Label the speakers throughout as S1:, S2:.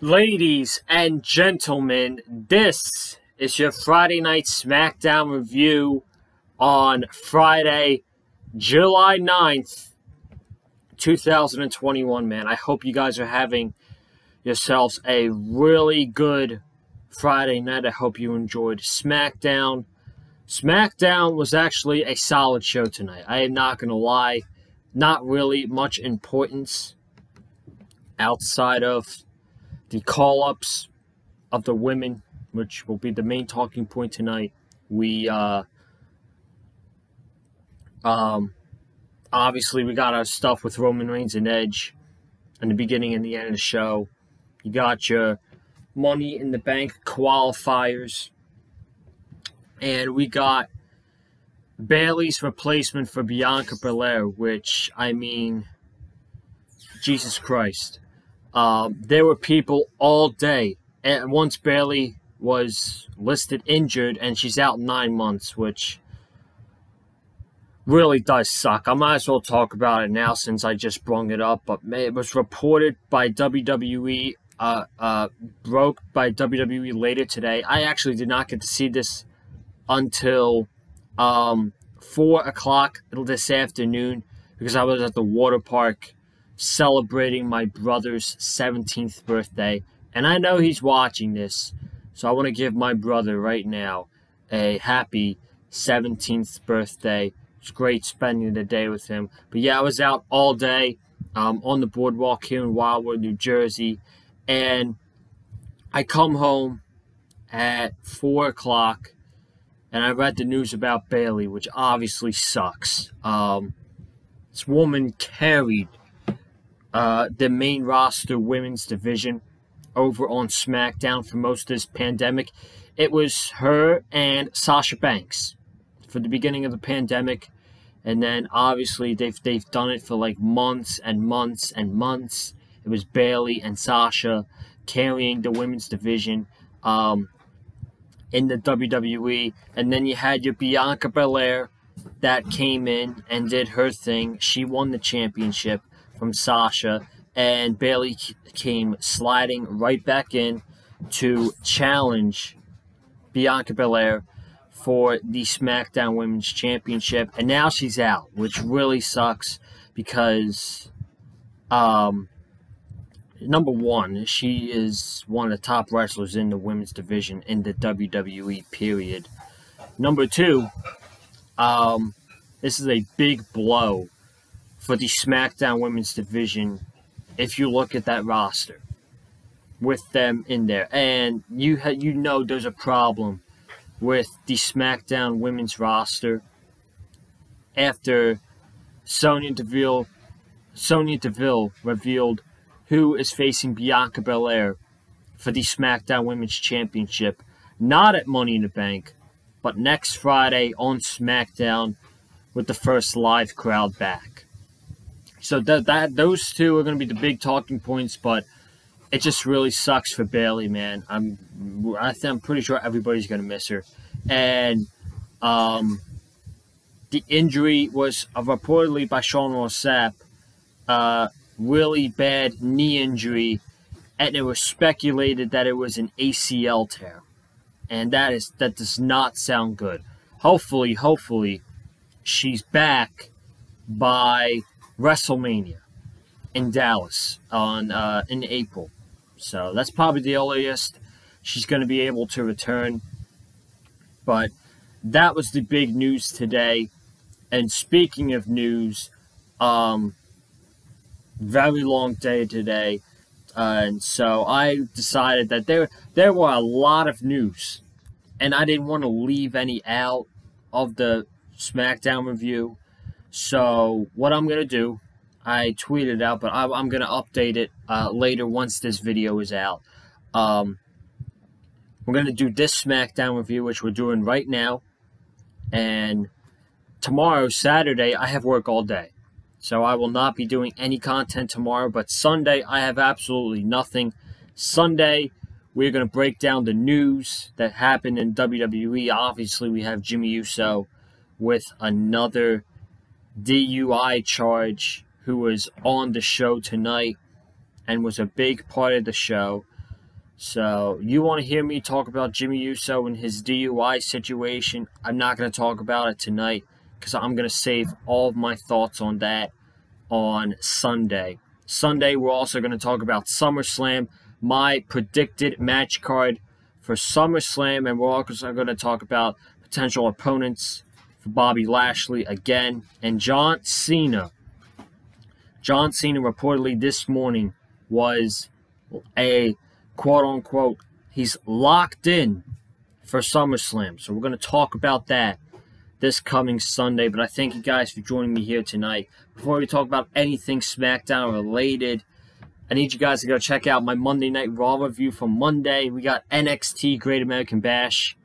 S1: Ladies and gentlemen, this is your Friday Night SmackDown review on Friday, July 9th, 2021, man. I hope you guys are having yourselves a really good Friday night. I hope you enjoyed SmackDown. SmackDown was actually a solid show tonight. I am not going to lie. Not really much importance outside of the call-ups of the women, which will be the main talking point tonight. We obviously we got our stuff with Roman Reigns and Edge in the beginning and the end of the show. You got your Money in the Bank qualifiers, and we got Bayley's replacement for Bianca Belair, which, I mean, Jesus Christ. There were people all day, and once Bayley was listed injured, and she's out 9 months, which really does suck. I might as well talk about it now since I just brung it up, but it was reported by WWE, broke by WWE later today. I actually did not get to see this until 4 o'clock this afternoon because I was at the water park celebrating my brother's 17th birthday, and I know he's watching this, so I want to give my brother right now a happy 17th birthday. It's great spending the day with him. But yeah, I was out all day on the boardwalk here in Wildwood, New Jersey, and I come home at 4 o'clock, and I read the news about Bayley, which obviously sucks. This woman carried the main roster women's division over on SmackDown for most of this pandemic. It was her and Sasha Banks for the beginning of the pandemic, and then obviously they've done it for like months and months and months. It was Bayley and Sasha carrying the women's division in the WWE, and then you had your Bianca Belair that came in and did her thing. She won the championship from Sasha, and Bayley came sliding right back in to challenge Bianca Belair for the SmackDown Women's Championship, and now she's out, which really sucks because, number one, she is one of the top wrestlers in the women's division in the WWE, period. Number two, this is a big blow for the SmackDown Women's Division if you look at that roster with them in there. And you know there's a problem with the SmackDown Women's roster after Sonya Deville revealed who is facing Bianca Belair for the SmackDown Women's Championship, not at Money in the Bank, but next Friday on SmackDown with the first live crowd back. So those two are going to be the big talking points, but it just really sucks for Bayley, man. I'm pretty sure everybody's going to miss her. And the injury was reportedly by Sean Ross Sapp, really bad knee injury, and it was speculated that it was an ACL tear, and that does not sound good. Hopefully, she's back by WrestleMania in Dallas in April. So that's probably the earliest she's going to be able to return. But that was the big news today. And speaking of news, very long day today. And so I decided that there were a lot of news, and I didn't want to leave any out of the SmackDown review. So what I'm going to do, I tweeted out, but I'm going to update it later once this video is out. We're going to do this SmackDown review, which we're doing right now. And tomorrow, Saturday, I have work all day. So I will not be doing any content tomorrow. But Sunday, I have absolutely nothing. Sunday, we're going to break down the news that happened in WWE. Obviously, we have Jimmy Uso with another DUI charge who was on the show tonight and was a big part of the show. So, you want to hear me talk about Jimmy Uso and his DUI situation? I'm not going to talk about it tonight because I'm going to save all of my thoughts on that on Sunday. Sunday, we're also going to talk about SummerSlam, my predicted match card for SummerSlam, and we're also going to talk about potential opponents for Bobby Lashley again, and John Cena. John Cena reportedly this morning was a quote-unquote, he's locked in for SummerSlam. So we're going to talk about that this coming Sunday. But I thank you guys for joining me here tonight. Before we talk about anything SmackDown related, I need you guys to go check out my Monday Night Raw review from Monday. We got NXT Great American Bash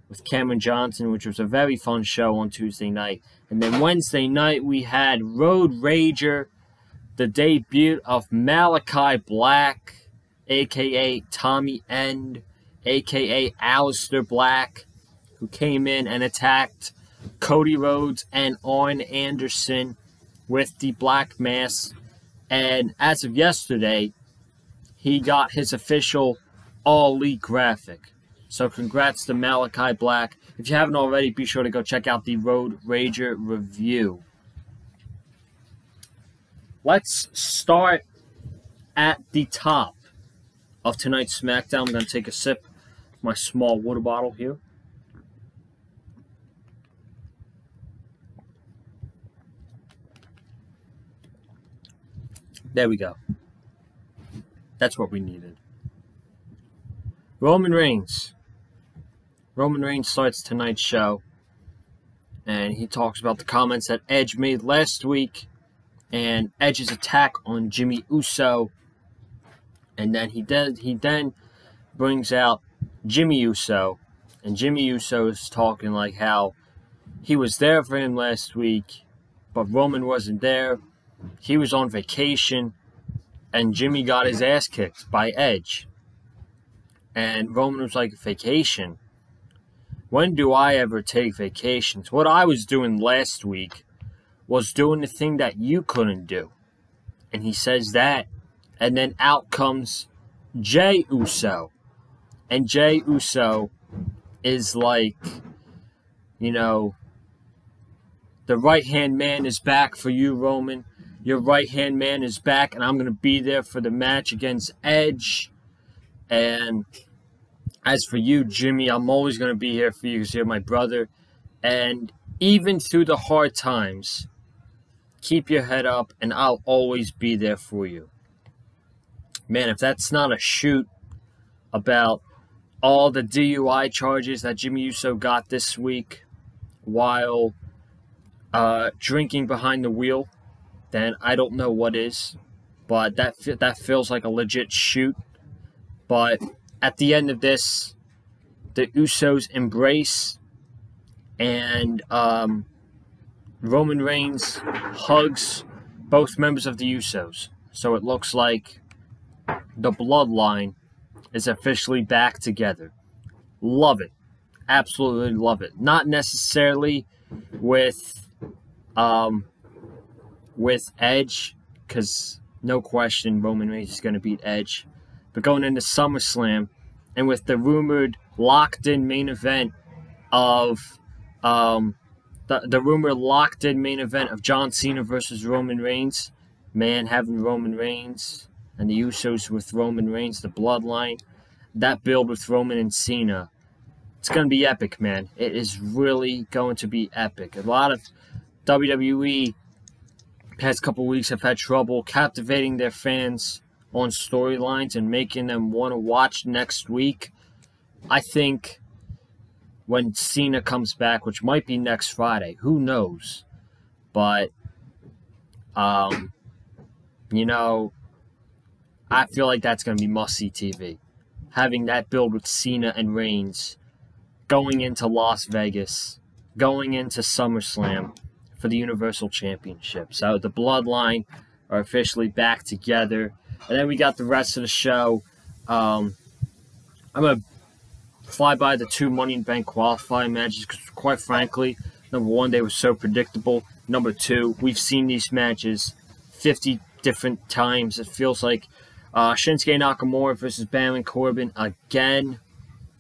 S1: with Cameron Johnson, which was a very fun show on Tuesday night. And then Wednesday night, we had Road Rager, the debut of Malachi Black, a.k.a. Tommy End, a.k.a. Aleister Black, who came in and attacked Cody Rhodes and Arn Anderson with the Black Mass. And as of yesterday, he got his official All Elite graphic. So congrats to Malachi Black. If you haven't already, be sure to go check out the Road Rager review. Let's start at the top of tonight's SmackDown. I'm going to take a sip of my small water bottle here. There we go. That's what we needed. Roman Reigns. Roman Reigns starts tonight's show, and he talks about the comments that Edge made last week and Edge's attack on Jimmy Uso. And then he then brings out Jimmy Uso, and Jimmy Uso is talking like how he was there for him last week, but Roman wasn't there. He was on vacation, and Jimmy got his ass kicked by Edge. And Roman was like, vacation? When do I ever take vacations? What I was doing last week was doing the thing that you couldn't do. And he says that. And then out comes Jey Uso. And Jey Uso is like, you know, the right-hand man is back for you, Roman. Your right-hand man is back, and I'm going to be there for the match against Edge. And as for you, Jimmy, I'm always going to be here for you because you're my brother. And even through the hard times, keep your head up, and I'll always be there for you. Man, if that's not a shoot about all the DUI charges that Jimmy Uso got this week while drinking behind the wheel, then I don't know what is. But that feels like a legit shoot. But at the end of this, the Usos embrace, and Roman Reigns hugs both members of the Usos. So it looks like the bloodline is officially back together. Love it. Absolutely love it. Not necessarily with Edge, because no question Roman Reigns is going to beat Edge. But going into SummerSlam, and with the rumored locked-in main event of the rumored locked-in main event of John Cena versus Roman Reigns, man, having Roman Reigns and the Usos with Roman Reigns, the bloodline, that build with Roman and Cena, it's going to be epic, man. It is really going to be epic. A lot of WWE past couple weeks have had trouble captivating their fans on storylines and making them want to watch next week. I think when Cena comes back, which might be next Friday, who knows? But, you know, I feel like that's going to be must-see TV. Having that build with Cena and Reigns, going into Las Vegas, going into SummerSlam for the Universal Championship. So the Bloodline are officially back together. And then we got the rest of the show. I'm going to fly by the two Money in the Bank qualifying matches because, quite frankly, number one, they were so predictable. Number two, we've seen these matches 50 different times. It feels like Shinsuke Nakamura versus Baron Corbin again.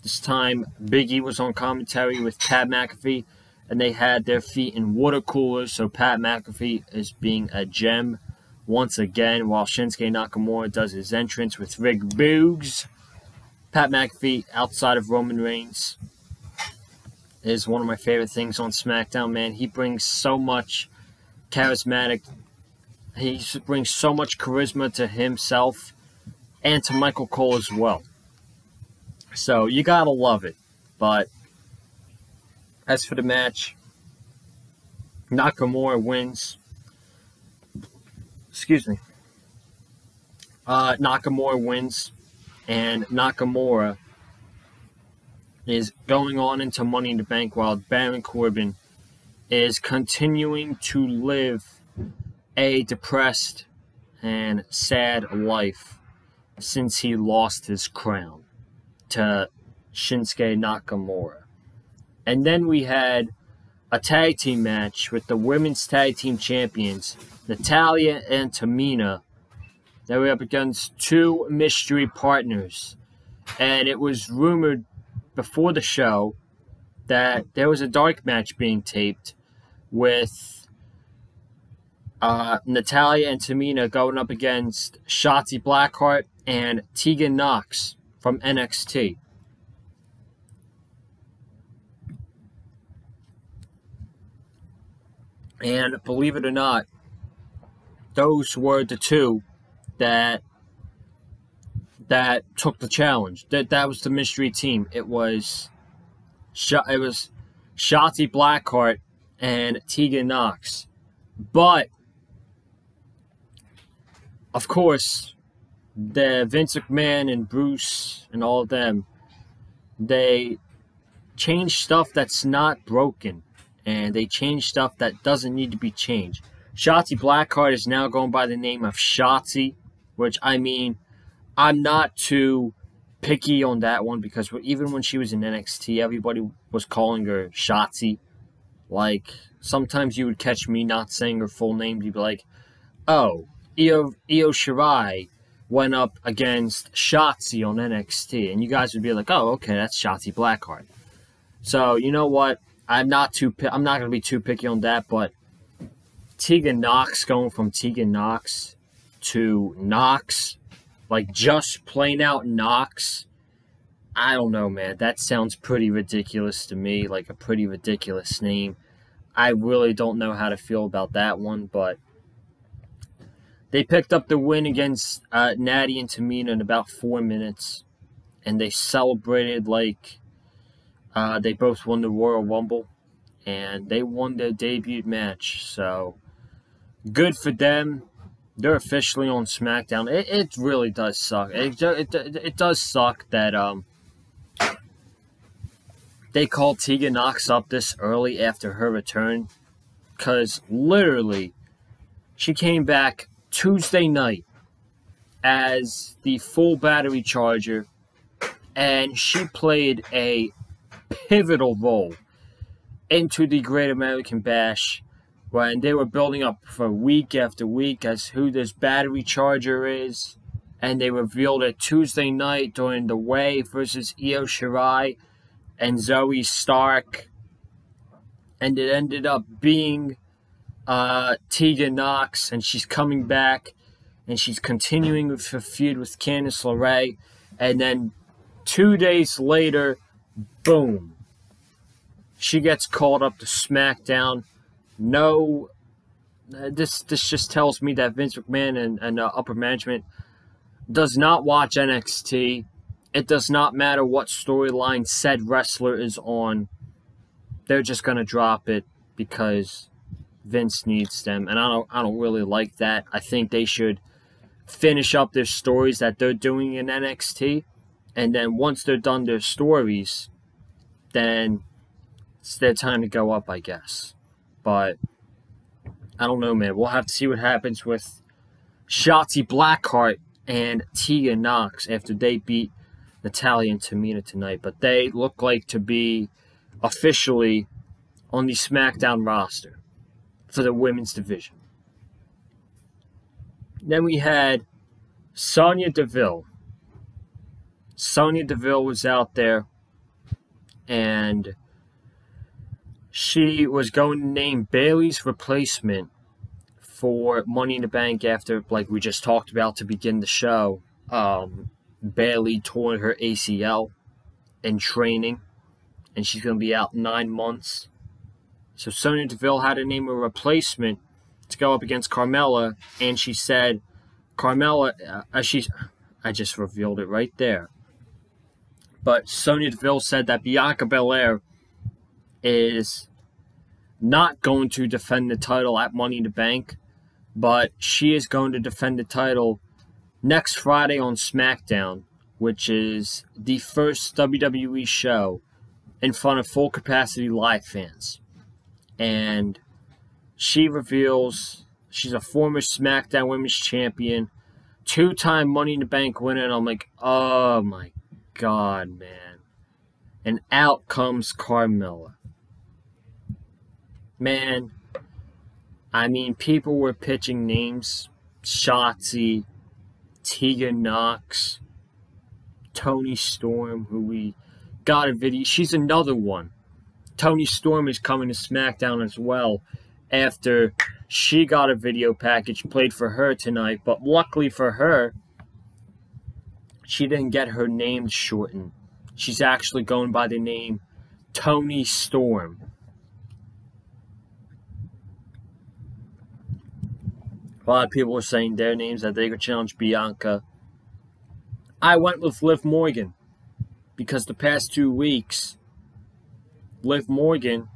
S1: This time, Big E was on commentary with Pat McAfee, and they had their feet in water coolers, so Pat McAfee is being a gem once again, while Shinsuke Nakamura does his entrance with Rick Boogs. Pat McAfee, outside of Roman Reigns, is one of my favorite things on SmackDown, man. He brings so much charismatic, he brings so much charisma to himself and to Michael Cole as well. So you gotta love it. But as for the match, Nakamura wins. Excuse me. Nakamura wins, and Nakamura is going on into Money in the Bank while Baron Corbin is continuing to live a depressed and sad life since he lost his crown to Shinsuke Nakamura. And then we had a tag team match with the women's tag team champions, Natalya and Tamina. They were up against two mystery partners. And it was rumored before the show that there was a dark match being taped with Natalya and Tamina going up against Shotzi Blackheart and Tegan Nox from NXT. And believe it or not, those were the two that took the challenge. That was the mystery team. It was Shotzi Blackheart and Tegan Nox. But of course, the Vince McMahon and Bruce and all of them, they change stuff that's not broken, and they change stuff that doesn't need to be changed. Shotzi Blackheart is now going by the name of Shotzi, which, I mean, I'm not too picky on that one, because even when she was in NXT, everybody was calling her Shotzi. Like, sometimes you would catch me not saying her full name. You'd be like, oh, Io Shirai went up against Shotzi on NXT. And you guys would be like, oh, okay, that's Shotzi Blackheart. So, you know what? I'm not going to be too picky on that, but Tegan Nox going from Tegan Nox to Nox, like just plain out Nox, I don't know, man. That sounds pretty ridiculous to me, like a pretty ridiculous name. I really don't know how to feel about that one, but they picked up the win against Natty and Tamina in about 4 minutes, and they celebrated like they both won the Royal Rumble, and they won their debut match. So good for them. They're officially on SmackDown. It really does suck. It does suck that they called Tegan Nox up this early after her return, because literally she came back Tuesday night as the full battery charger, and she played a pivotal role into the Great American Bash, when they were building up for week after week as who this battery charger is, and they revealed it Tuesday night during the Way versus Io Shirai and Zoe Stark, and it ended up being Tegan Nox, and she's coming back, and she's continuing with her feud with Candice LeRae, and then 2 days later, boom, she gets called up to SmackDown. No, this just tells me that Vince McMahon and upper management does not watch NXT. It does not matter what storyline said wrestler is on. They're just gonna drop it because Vince needs them, and I don't really like that. I think they should finish up their stories that they're doing in NXT, and then once they're done their stories, then it's their time to go up, I guess. But I don't know, man. We'll have to see what happens with Shotzi Blackheart and Tegan Nox after they beat Natalya and Tamina tonight. But they look like to be officially on the SmackDown roster for the women's division. Then we had Sonya Deville. Sonya Deville was out there, and she was going to name Bayley's replacement for Money in the Bank after, like we just talked about to begin the show, Bayley tore her ACL in training, and she's going to be out 9 months. So Sonya Deville had to name a replacement to go up against Carmella, and she said, Carmella, I just revealed it right there. But Sonya Deville said that Bianca Belair is not going to defend the title at Money in the Bank, but she is going to defend the title next Friday on SmackDown, which is the first WWE show in front of full capacity live fans. And she reveals she's a former SmackDown Women's Champion, 2-time Money in the Bank winner, and I'm like, oh my God, man. And out comes Carmella. Man, I mean, people were pitching names. Shotzi, Tegan Nox, Toni Storm, who we got a video. She's another one. Toni Storm is coming to SmackDown as well after she got a video package played for her tonight. But luckily for her, she didn't get her name shortened. She's actually going by the name Toni Storm. A lot of people are saying their names that they could challenge Bianca. I went with Liv Morgan because the past 2 weeks, Liv Morgan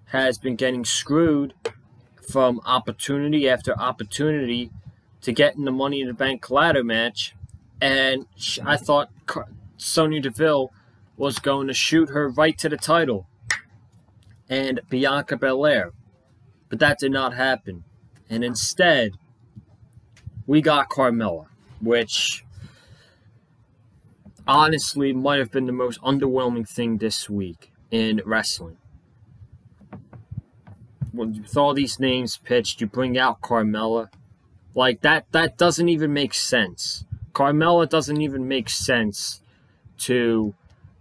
S1: has been getting screwed from opportunity after opportunity to get in the Money in the Bank ladder match, and I thought Sonya Deville was going to shoot her right to the title and Bianca Belair, but that did not happen. And instead, we got Carmella, which honestly might have been the most underwhelming thing this week in wrestling. With all these names pitched, you bring out Carmella. Like, that doesn't even make sense. Carmella doesn't even make sense to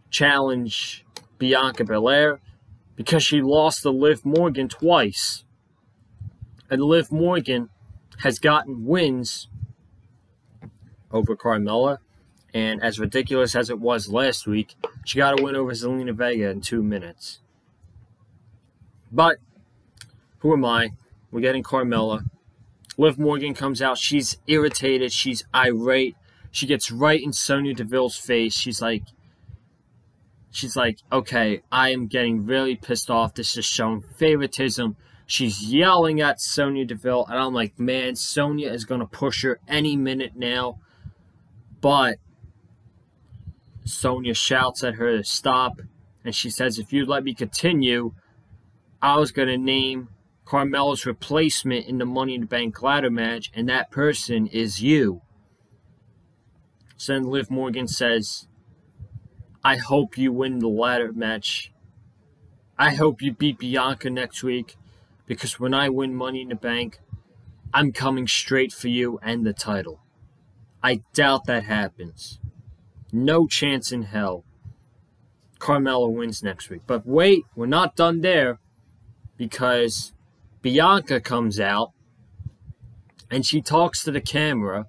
S1: challenge Bianca Belair because she lost to Liv Morgan twice. And Liv Morgan has gotten wins over Carmella. And as ridiculous as it was last week, she got a win over Zelina Vega in 2 minutes. But who am I? We're getting Carmella. Liv Morgan comes out. She's irritated. She's irate. She gets right in Sonya Deville's face. She's like, okay, I am getting really pissed off. This is showing favoritism. She's yelling at Sonya Deville. And I'm like, man, Sonya is going to push her any minute now. But Sonya shouts at her to stop. And she says, if you'd let me continue, I was going to name Carmella's replacement in the Money in the Bank ladder match, and that person is you. So then Liv Morgan says, I hope you win the ladder match. I hope you beat Bianca next week, because when I win Money in the Bank, I'm coming straight for you and the title. I doubt that happens. No chance in hell Carmella wins next week. But wait, we're not done there, because Bianca comes out and she talks to the camera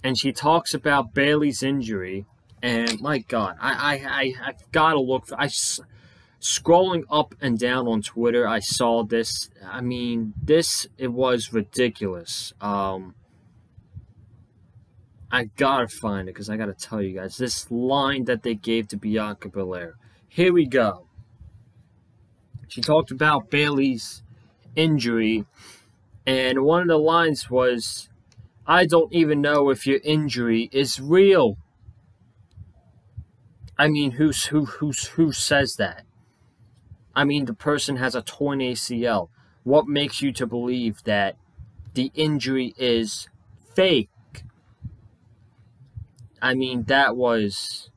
S1: and she talks about Bayley's injury. And my God, I've got to look for, scrolling up and down on Twitter, I saw this. I mean, it was ridiculous. I gotta find it because I gotta tell you guys this line that they gave to Bianca Belair. Here we go. She talked about Bayley's injury, and one of the lines was, I don't even know if your injury is real. I mean, who says that? I mean, the person has a torn ACL. What makes you to believe that the injury is fake? I mean, that was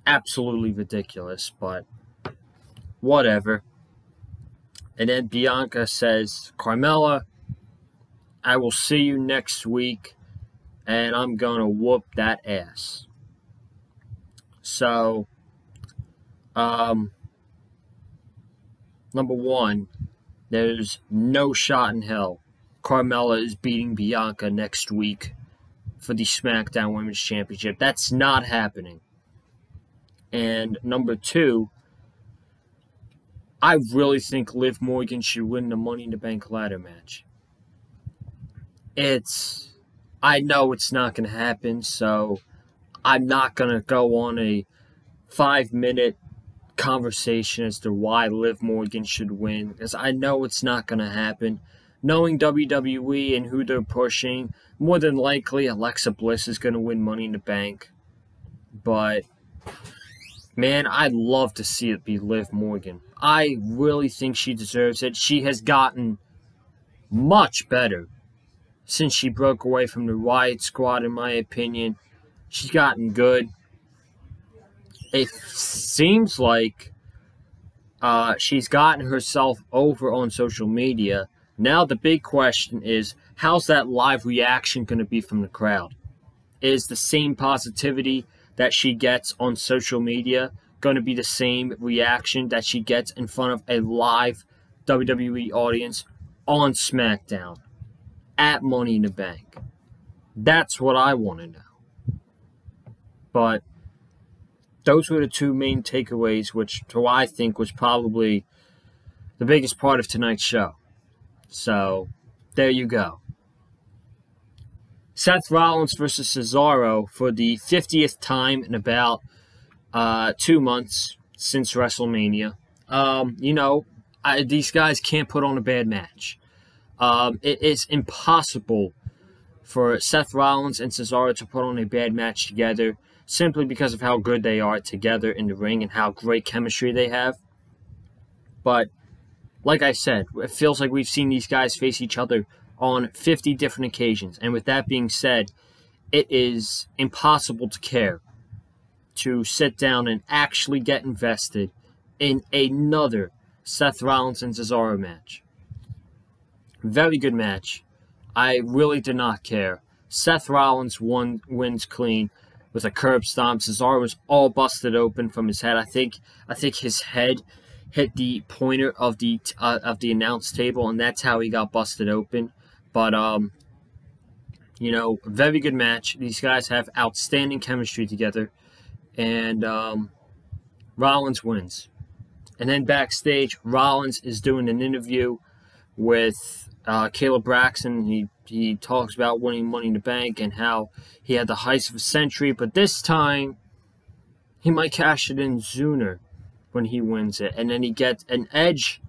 S1: absolutely ridiculous, but whatever. And then Bianca says, Carmella, I will see you next week, and I'm going to whoop that ass. So, number one, there's no shot in hell Carmella is beating Bianca next week for the SmackDown Women's Championship. That's not happening. And number two, I really think Liv Morgan should win the Money in the Bank ladder match. I know it's not going to happen, so I'm not going to go on a 5-minute conversation as to why Liv Morgan should win, because I know it's not going to happen. Knowing WWE and who they're pushing, more than likely Alexa Bliss is going to win Money in the Bank. But, man, I'd love to see it be Liv Morgan. I really think she deserves it. She has gotten much better since she broke away from the Riot Squad, in my opinion. She's gotten good. It seems like she's gotten herself over on social media. Now the big question is, how's that live reaction going to be from the crowd? Is the same positivity that she gets on social media going to be the same reaction that she gets in front of a live WWE audience on SmackDown at Money in the Bank? That's what I want to know. But those were the two main takeaways, which I think was probably the biggest part of tonight's show. So, there you go. Seth Rollins versus Cesaro for the 50th time in about 2 months since WrestleMania. These guys can't put on a bad match. It is impossible for Seth Rollins and Cesaro to put on a bad match together simply because of how good they are together in the ring and how great chemistry they have. But, like I said, it feels like we've seen these guys face each other on 50 different occasions. And with that being said, it is impossible to care to sit down and actually get invested in another Seth Rollins and Cesaro match. Very good match. I really did not care. Seth Rollins wins clean with a curb stomp. Cesaro was all busted open from his head. I think his head hit the pointer of the announce table, and that's how he got busted open. But very good match. These guys have outstanding chemistry together, and Rollins wins. And then backstage, Rollins is doing an interview with Caleb Braxton. He talks about winning Money in the Bank and how he had the heist of a century, but this time he might cash it in sooner when he wins it. And then he gets an Edge.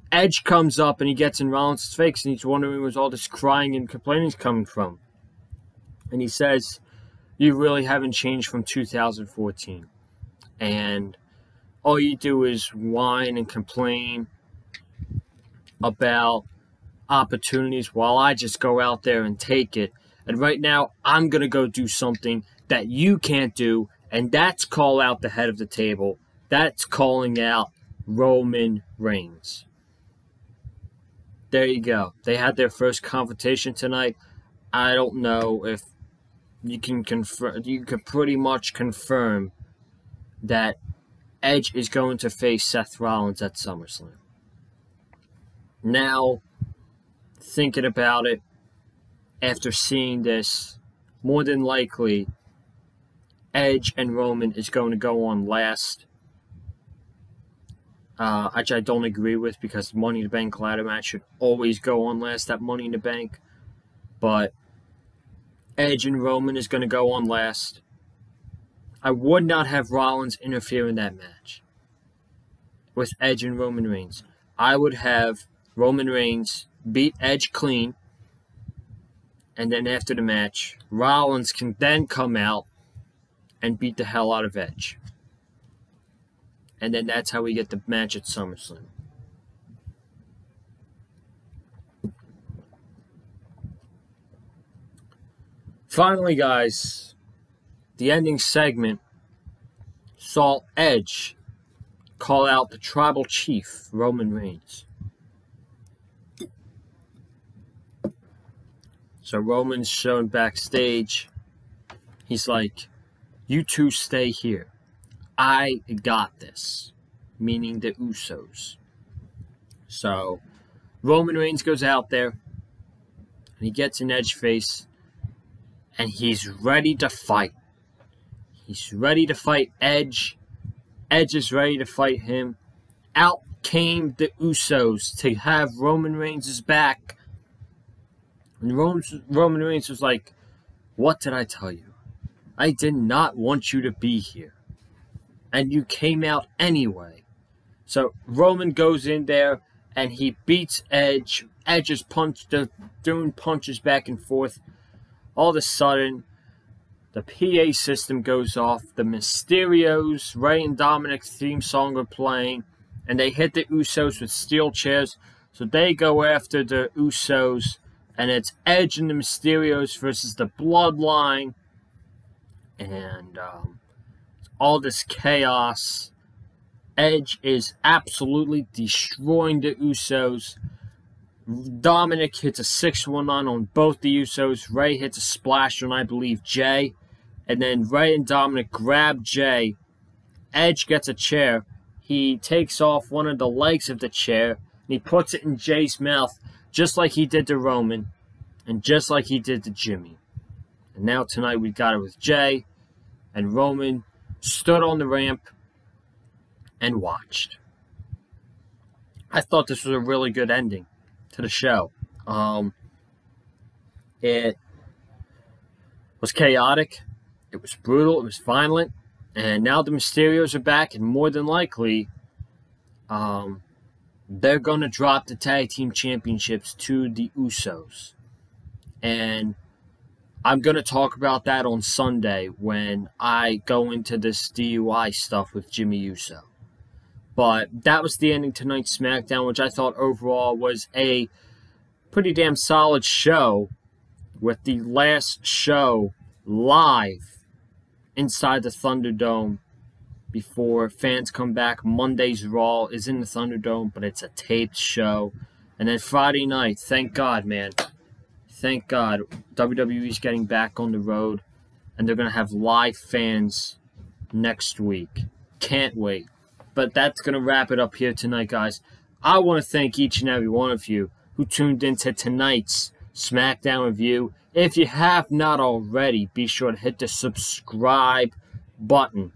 S1: Edge comes up and he gets in Rollins' face, and he's wondering where all this crying and complaining is coming from. And he says, "You really haven't changed from 2014. And all you do is whine and complain about opportunities while I just go out there and take it. And right now, I'm going to go do something that you can't do, and that's call out the head of the table. That's calling out Roman Reigns." There you go. They had their first confrontation tonight. I don't know if you can confirm. You could pretty much confirm that Edge is going to face Seth Rollins at SummerSlam. Now, thinking about it, after seeing this, more than likely, Edge and Roman is going to go on last. Which I don't agree with, because Money in the Bank ladder match should always go on last at Money in the Bank. But Edge and Roman is going to go on last. I would not have Rollins interfere in that match with Edge and Roman Reigns. I would have Roman Reigns beat Edge clean, and then after the match, Rollins can then come out and beat the hell out of Edge. And then that's how we get the match at SummerSlam. Finally, guys, the ending segment saw Edge call out the Tribal Chief, Roman Reigns. So Roman's shown backstage. He's like, you two stay here. I got this. Meaning the Usos. So Roman Reigns goes out there. And he gets an edge face. And he's ready to fight. He's ready to fight Edge. Edge is ready to fight him. Out came the Usos to have Roman Reigns' back. And Roman Reigns was like, what did I tell you? I did not want you to be here. And you came out anyway. So Roman goes in there and he beats Edge. Edge is doing punches back and forth. All of a sudden, the PA system goes off. The Mysterios, Rey and Dominic theme song are playing. And they hit the Usos with steel chairs. So they go after the Usos. And it's Edge and the Mysterios versus the Bloodline. And all this chaos. Edge is absolutely destroying the Usos. Dominic hits a 619 on both the Usos. Rey hits a splash on, I believe, Jay. And then Rey and Dominic grab Jay. Edge gets a chair. He takes off one of the legs of the chair. And he puts it in Jay's mouth. Just like he did to Roman. And just like he did to Jimmy. And now tonight we got it with Jay. And Roman stood on the ramp. And watched. I thought this was a really good ending to the show. It was chaotic. It was brutal. It was violent. And now the Mysterios are back. And more than likely, they're going to drop the tag team championships to the Usos. And I'm going to talk about that on Sunday when I go into this DUI stuff with Jimmy Uso. But that was the ending tonight's SmackDown, which I thought overall was a pretty damn solid show, with the last show live inside the Thunderdome before fans come back. Monday's Raw is in the Thunderdome, but it's a taped show. And then Friday night, thank God, man. Thank God, WWE's getting back on the road, and they're going to have live fans next week. Can't wait. But that's going to wrap it up here tonight, guys. I want to thank each and every one of you who tuned into tonight's SmackDown review. If you have not already, be sure to hit the subscribe button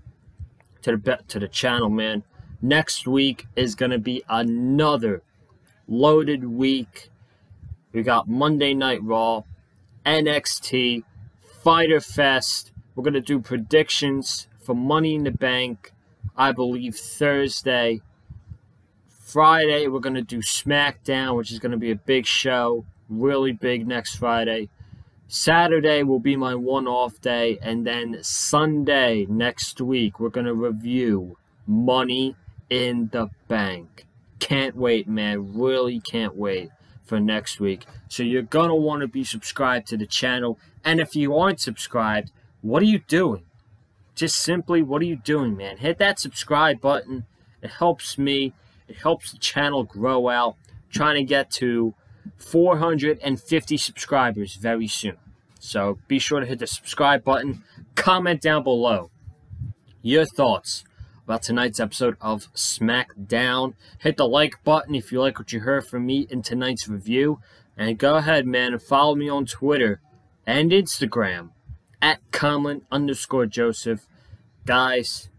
S1: to the channel, man. Next week is going to be another loaded week. We got Monday Night Raw, NXT, Fyter Fest. We're going to do predictions for Money in the Bank, I believe, Thursday. Friday, we're going to do SmackDown, which is going to be a big show. Really big next Friday. Saturday will be my one-off day. And then Sunday next week, we're going to review Money in the Bank. Can't wait, man. Really can't wait for next week. So you're going to want to be subscribed to the channel. And if you aren't subscribed, what are you doing? Just simply, what are you doing, man? Hit that subscribe button. It helps me. It helps the channel grow out. Trying to get to 450 subscribers very soon. So be sure to hit the subscribe button. Comment down below your thoughts about tonight's episode of SmackDown. Hit the like button if you like what you heard from me in tonight's review. And go ahead, man, and follow me on Twitter and Instagram at Conlon_Joseph. Guys,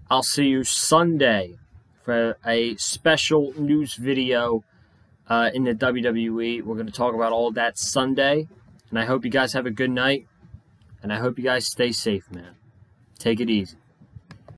S1: I'll see you Sunday for a special news video in the WWE. We're going to talk about all that Sunday. And I hope you guys have a good night. And I hope you guys stay safe, man. Take it easy.